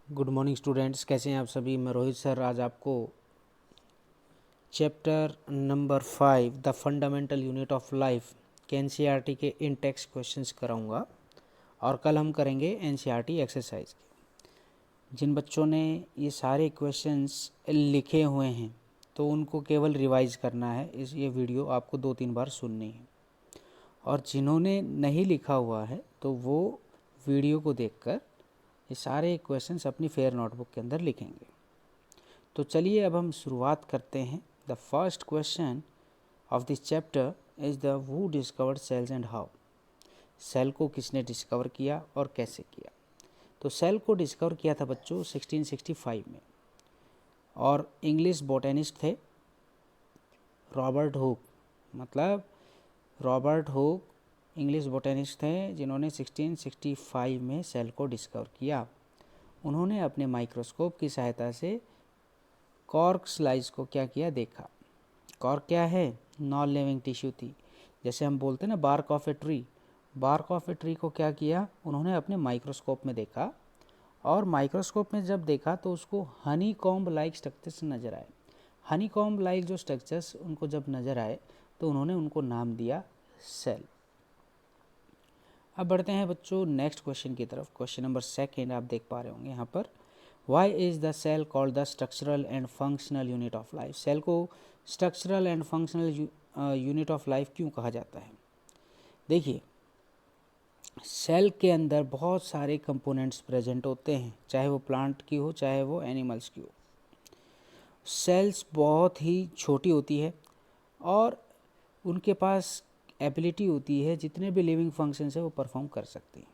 Good morning students, कैसे हैं आप सभी। मैं रोहित सर आज आपको chapter number 5 the fundamental unit of life के एनसीईआरटी के इन टेक्स्ट क्वेश्चंस कराऊंगा और कल हम करेंगे एनसीईआरटी एक्सरसाइज के। जिन बच्चों ने ये सारे क्वेश्चंस लिखे हुए हैं तो उनको केवल रिवाइज करना है। ये वीडियो आपको 2-3 बार सुननी है, और जिन्होंने नहीं लिखा हुआ है तो वो वीडियो को देखकर ये सारे क्वेश्चंस अपनी फेयर नोटबुक के अंदर लिखेंगे। तो चलिए अब हम शुरुआत करते हैं। The first question of this chapter is the who discovered cells and how. Cell को किसने डिस्कवर किया और कैसे किया। तो सेल को डिस्कवर किया था बच्चों 1665 में, और इंग्लिश बोटेनिस्ट थे रॉबर्ट हुक। मतलब रॉबर्ट हुक इंग्लिश बोटेनिस्ट थे जिन्होंने 1665 में सेल को डिस्कवर किया। उन्होंने अपने माइक्रोस्कोप की सहायता से कॉर्क स्लाइस को क्या किया, देखा। कॉर्क क्या है, नॉन लिविंग टिश्यू थी। जैसे हम बोलते हैं ना bark of a tree, bark of a tree को क्या किया उन्होंने अपने माइक्रोस्कोप में देखा, और माइक्रोस्कोप में जब देखा तो उसको हनी कॉम्ब लाइक स्ट्रक्चर्स नज़र आए। हनी कॉम्ब लाइक जो स्ट्रक्चर्स उनको जब नज़र आए तो उन्होंने उनको नाम दिया सेल। अब बढ़ते हैं बच्चों नेक्स्ट क्वेश्चन की तरफ। क्वेश्चन नंबर 2 आप देख पा रहे होंगे यहाँ पर, why is the cell called the structural and functional unit of life. Cell को structural and functional unit of life क्यों कहा जाता है। देखिए, सेल के अंदर बहुत सारे कंपोनेंट्स प्रेजेंट होते हैं, चाहे वो प्लांट की हो चाहे वो एनिमल्स की हो। सेल्स बहुत ही छोटी होती है और उनके पास एबिलिटी होती है जितने भी लिविंग फंक्शंस है वो परफॉर्म कर सकती हैं।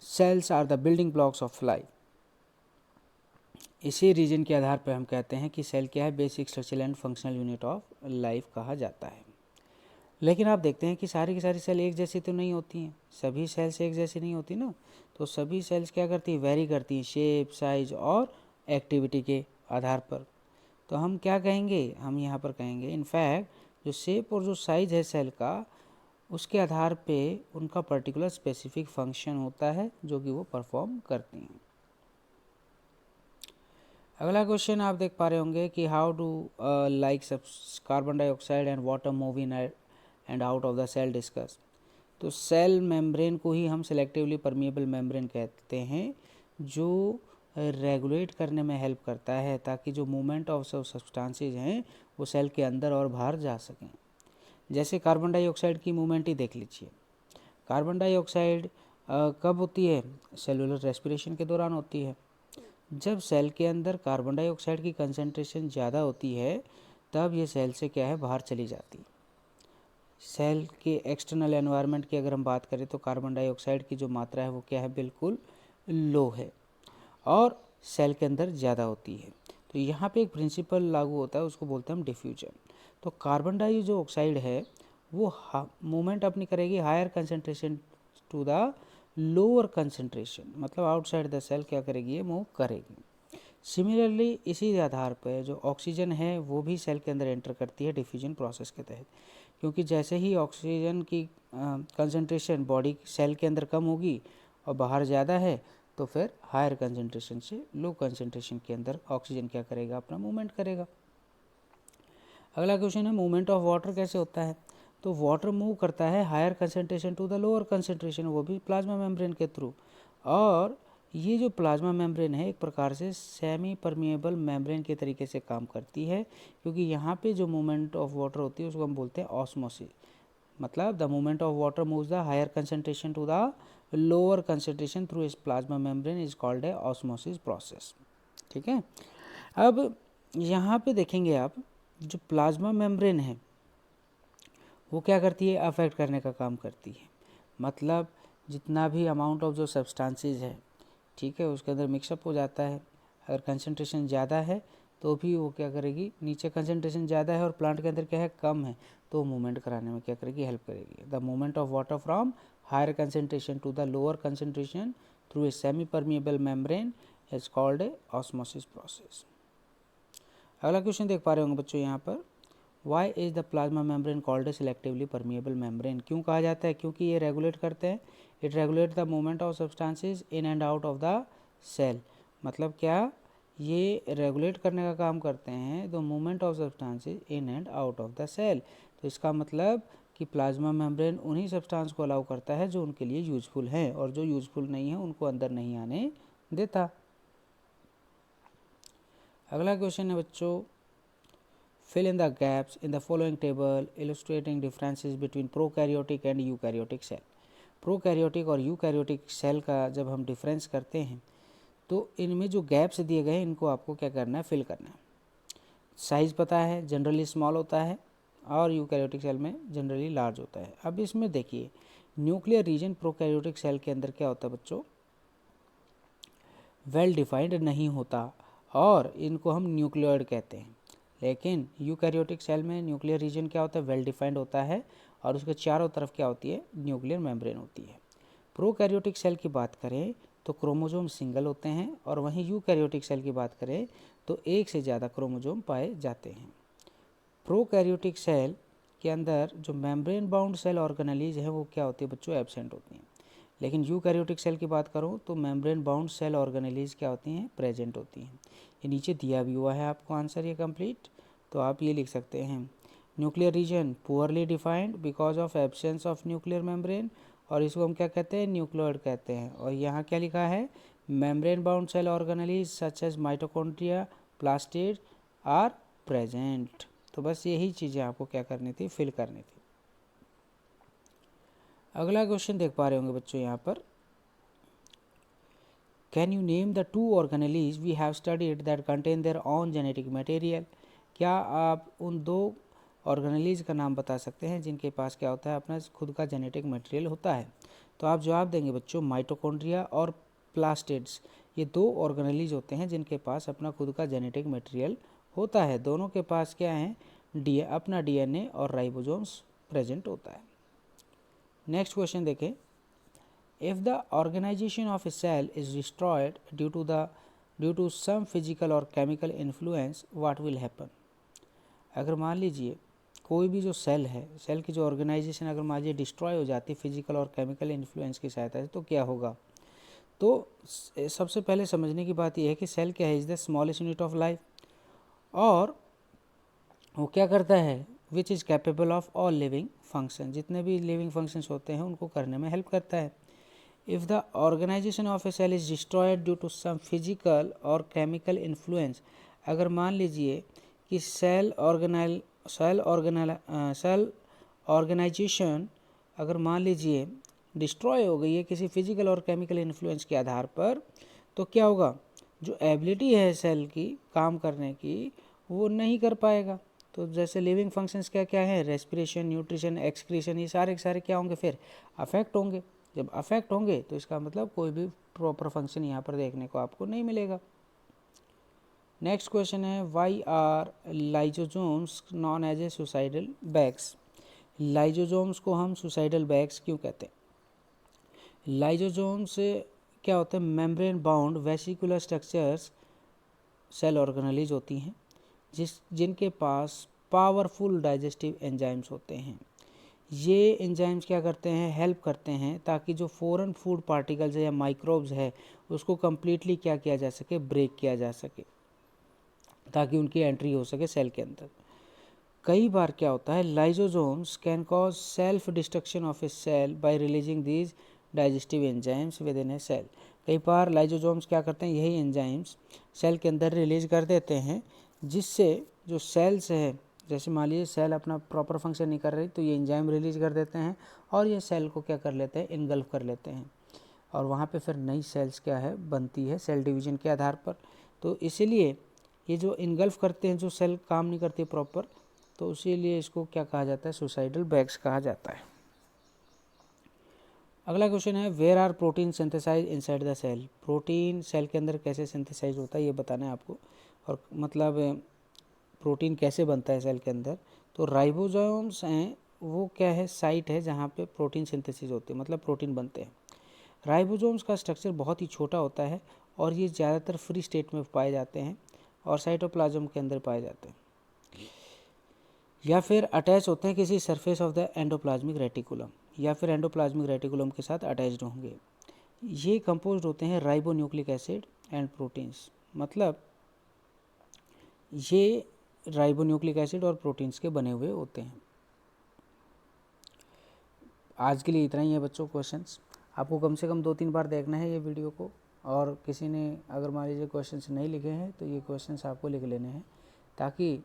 Cells are the building blocks of life. इसी रीजन के आधार पर हम कहते हैं कि सेल क्या है, basic structural and functional unit of life कहा जाता है। लेकिन आप देखते हैं कि सारी की सारी सेल एक जैसी तो नहीं होती हैं, सभी सेल्स एक जैसी नहीं होती ना। तो सभी सेल्स क्या करती हैं, वेरी करती हैं शेप, साइज और एक्टिविटी के आधार पर। तो हम क्या कहेंगे, हम यहाँ पर कहेंगे इनफैक्ट जो शेप और जो साइज है सेल का, उसके आधार पे उनका पर्टिकुलर स्पेसिफिक फंक्शन होता है जो कि वो परफॉर्म करती हैं। अगला क्वेश्चन आप देख पा रहे होंगे कि how do like carbon dioxide and water move in and out of the cell discuss. तो सेल मेम्ब्रेन को ही हम सेलेक्टिवली परमिएबल मेम्ब्रेन कहते हैं, जो रेगुलेट करने में हेल्प करता है ताकि जो मूवमेंट ऑफ सब्सटेंसेस हैं वो सेल के अंदर और बाहर जा सकें। जैसे कार्बन डाइऑक्साइड की मूवमेंट ही देख लीजिए। कार्बन डाइऑक्साइड कब होती है, सेलुलर रेस्पिरेशन के दौरान होती है। जब सेल के अंदर कार्बन डाइऑक्साइड की कंसंट्रेशन ज़्यादा होती है तब ये सेल से क्या है, बाहर चली जाती। सेल के एक्सटर्नल एनवायरनमेंट की अगर हम बात करें तो कार्बन डाइऑक्साइड की जो मात्रा है वो क्या है, बिल्कुल लो है, और सेल के अंदर ज़्यादा होती है। तो यहाँ पे एक प्रिंसिपल लागू होता है, उसको बोलते हैं हम डिफ्यूजन। तो कार्बन डाई जो ऑक्साइड है वो मूवमेंट अपनी करेगी higher concentration to the lower concentration, मतलब आउटसाइड द सेल क्या करेगी, ये मूव करेगी। सिमिलरली इसी आधार पर जो ऑक्सीजन है वो भी सेल के अंदर एंटर करती है डिफ्यूजन प्रोसेस के तहत, क्योंकि जैसे ही ऑक्सीजन की कंसंट्रेशन बॉडी सेल के अंदर कम होगी और बाहर ज़्यादा है तो फिर हायर कंसंट्रेशन से लो कंसंट्रेशन के अंदर ऑक्सीजन क्या करेगा, अपना मूवमेंट करेगा। अगला क्वेश्चन है मूवमेंट ऑफ वाटर कैसे होता है। तो वाटर मूव करता है higher concentration to the lower concentration, वो भी प्लाज्मा मेम्ब्रेन के थ्रू। और ये जो प्लाज्मा मेम्ब्रेन है एक प्रकार से सेमी परमिएबल मेम्ब्रेन के तरीके से काम करती है, क्योंकि यहाँ पे जो मूवमेंट ऑफ वाटर होती है उसको हम बोलते हैं ऑस्मोसिस। मतलब the movement of water moves the higher concentration to the lower concentration through is plasma membrane is called a osmosis process. ठीक है। अब यहाँ पे देखेंगे आप, जो प्लाज्मा मेम्ब्रेन है वो क्या करती है, अफेक्ट करने का काम करती है। मतलब जितना भी अमाउंट ऑफ जो सब्सटेंसेस है, ठीक है, उसके अंदर मिक्सअप हो जाता है। अगर कंसंट्रेशन ज़्यादा है तो भी वो क्या करेगी, नीचे कंसंट्रेशन ज़्यादा है और प्लांट के अंदर क्या है, कम है, तो मूवमेंट कराने में क्या करेगी, हेल्प करेगी। The movement of water from higher concentration to the lower concentration through a semi permeable membrane is called a osmosis process. अगला क्वेश्चन देख पा रहे होंगे बच्चों यहाँ पर, why is the plasma membrane called a selectively permeable membrane. क्यों कहा जाता है, क्योंकि ये रेगुलेट करते हैं it regulate the movement of substances in and out of the cell. मतलब क्या, ये रेगुलेट करने का काम करते हैं the movement of substances in and out of the cell. तो इसका मतलब कि प्लाज्मा मेम्ब्रेन उन्हीं सब्सटेंस को अलाउ करता है जो उनके लिए यूजफुल हैं, और जो यूजफुल नहीं है उनको अंदर नहीं आने देता। अगला क्वेश्चन है बच्चों, fill in the gaps in the following table illustrating differences between prokaryotic and eukaryotic cell। Prokaryotic और यूकैरियोटिक सेल का जब हम डिफरेंस करते हैं तो इनमें जो गैप्स दिए गए हैं इनको आपको क्या करना है, फिल करना है। साइज़ पता है, जनरली स्मॉल होता है और यूकैरियोटिक सेल में जनरली लार्ज होता है। अब इसमें देखिए, न्यूक्लियर रीजन प्रोकैरियोटिक सेल के अंदर क्या होता है बच्चों, वेल डिफाइंड नहीं होता और इनको हम न्यूक्लियोइड कहते हैं। लेकिन यूकैरियोटिक सेल में न्यूक्लियर रीजन क्या होता है, वेल डिफाइंड होता है और उसके चारों तरफ क्या होती है, न्यूक्लियर मेम्ब्रेन होती है। प्रोकैरियोटिक सेल की बात करें तो क्रोमोजोम सिंगल होते हैं, और वहीं यूकैरियोटिक सेल की बात करें तो एक से ज़्यादा क्रोमोजोम पाए जाते हैं। प्रोकैरियोटिक सेल के अंदर जो मेम्ब्रेन बाउंड सेल ऑर्गेनेलीज है वो क्या होती है बच्चों, एब्सेंट होती हैं। लेकिन यूकैरियोटिक सेल की बात करूं तो मेम्ब्रेन बाउंड सेल ऑर्गेनेलीज क्या होती हैं, प्रेजेंट होती हैं। ये नीचे दिया भी हुआ है आपको आंसर ये कंप्लीट, तो आप ये लिख सकते हैं, nuclear region poorly defined because of absence of nuclear membrane, और इसको हम क्या कहते हैं, न्यूक्लियोइड कहते हैं। और यहाँ क्या लिखा है, membrane bound cell organelles such as mitochondria plastid are present. तो बस यही चीज़ें आपको क्या करनी थी, फिल करनी थी। अगला क्वेश्चन देख पा रहे होंगे बच्चों यहाँ पर, can you name the two organelles we have studied that contain their own genetic material. क्या आप उन दो ऑर्गेनेलीज का नाम बता सकते हैं जिनके पास क्या होता है, अपना खुद का जेनेटिक मटेरियल होता है। तो आप जवाब देंगे बच्चों, माइटोकॉन्ड्रिया और प्लास्टिड्स, ये दो ऑर्गेनेलीज होते हैं जिनके पास अपना खुद का जेनेटिक मटेरियल होता है। दोनों के पास क्या है, अपना डीएनए और राइबोसोम्स प्रेजेंट होता है। नेक्स्ट क्वेश्चन देखें, if the organisation of a cell is destroyed due to some physical और chemical influence, what will happen. अगर मान लीजिए कोई भी जो सेल है, सेल की जो ऑर्गेनाइजेशन अगर मान लीजिए डिस्ट्रॉय हो जाती है फिजिकल और केमिकल इन्फ्लुएंस की सहायता से, तो क्या होगा। तो सबसे पहले समझने की बात यह है कि सेल क्या है, is the smallest unit of life, और वो क्या करता है, which is capable of all living function, जितने भी लिविंग फंक्शंस होते हैं उनको करने में हेल्प करता है। If the organisation of a cell is destroyed due to some physical और केमिकल इन्फ्लुएंस, अगर मान लीजिए कि सेल ऑर्गेनाइजेशन अगर मान लीजिए डिस्ट्रॉय हो गई है किसी फिजिकल और केमिकल इन्फ्लुएंस के आधार पर, तो क्या होगा, जो एबिलिटी है सेल की काम करने की वो नहीं कर पाएगा। तो जैसे लिविंग फंक्शंस क्या क्या है, रेस्पिरेशन, न्यूट्रिशन, एक्सक्रीशन, ये सारे के सारे क्या होंगे, फिर अफेक्ट होंगे। जब अफेक्ट होंगे तो इसका मतलब कोई भी प्रॉपर फंक्शन यहाँ पर देखने को आपको नहीं मिलेगा। नेक्स्ट क्वेश्चन है, why are lysosomes known as a suicidal bags. Lysosomes को हम सुसाइडल बैग्स क्यों कहते हैं। लाइजोसोम्स क्या होते हैं, membrane bound vesicular structures cell organelles होती हैं जिनके पास पावरफुल डाइजेस्टिव एंजाइम्स होते हैं। ये एंजाइम्स क्या करते हैं, हेल्प करते हैं ताकि जो फॉरेन फूड पार्टिकल्स है या माइक्रोब्स है उसको कम्प्लीटली क्या किया जा सके, ब्रेक किया जा सके, ताकि उनकी एंट्री हो सके सेल के अंदर। कई बार क्या होता है, lysosomes can cause self destruction of a cell by releasing these digestive enzymes within a cell. कई बार लाइजोसोम्स क्या करते हैं, यही एंजाइम्स सेल के अंदर रिलीज कर देते हैं, जिससे जो सेल्स है, जैसे मान लीजिए सेल अपना प्रॉपर फंक्शन नहीं कर रही तो ये एंजाइम रिलीज कर देते हैं और ये सेल को क्या कर लेते हैं, इनगल्फ कर लेते हैं, और वहाँ पे फिर नई सेल्स क्या है बनती है सेल डिवीजन के आधार पर। तो इसीलिए ये जो इनगल्फ करते हैं, जो सेल काम नहीं करती प्रॉपर, तो इसीलिए इसको क्या कहा जाता है, सुसाइडल बैग्स कहा जाता है। अगला क्वेश्चन है, where are protein synthesize inside the cell. Protein cell के अंदर कैसे सिंथेसाइज होता है ये बताना है आपको, और मतलब प्रोटीन कैसे बनता है सेल के अंदर। तो राइबोसोम्स हैं वो क्या है, साइट है जहाँ पे प्रोटीन सिंथेसिस होती है, मतलब प्रोटीन बनते हैं। राइबोसोम्स का स्ट्रक्चर बहुत ही छोटा होता है और ये ज़्यादातर फ्री स्टेट में पाए जाते हैं और साइटोप्लाज्म के अंदर पाए जाते हैं, या फिर अटैच होते हैं किसी surface of the endoplasmic reticulum. या फिर एंडोप्लाज्मिक रेटिकुलम के साथ अटैच्ड होंगे। ये कंपोज्ड होते हैं राइबोन्यूक्लिक एसिड एंड प्रोटीन्स, मतलब ये राइबोन्यूक्लिक एसिड और प्रोटीन्स के बने हुए होते हैं। आज के लिए इतना ही है बच्चों क्वेश्चंस। आपको कम से कम 2-3 बार देखना है ये वीडियो को, और किसी ने अगर मान लीजिए क्वेश्चंस नहीं लिखे हैं तो ये क्वेश्चंस आपको लिख लेने हैं, ताकि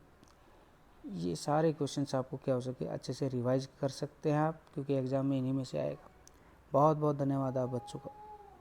ये सारे क्वेश्चंस आपको क्या हो सके, अच्छे से रिवाइज कर सकते हैं आप, क्योंकि एग्ज़ाम में इन्हीं में से आएगा। बहुत बहुत धन्यवाद आप बच्चों का।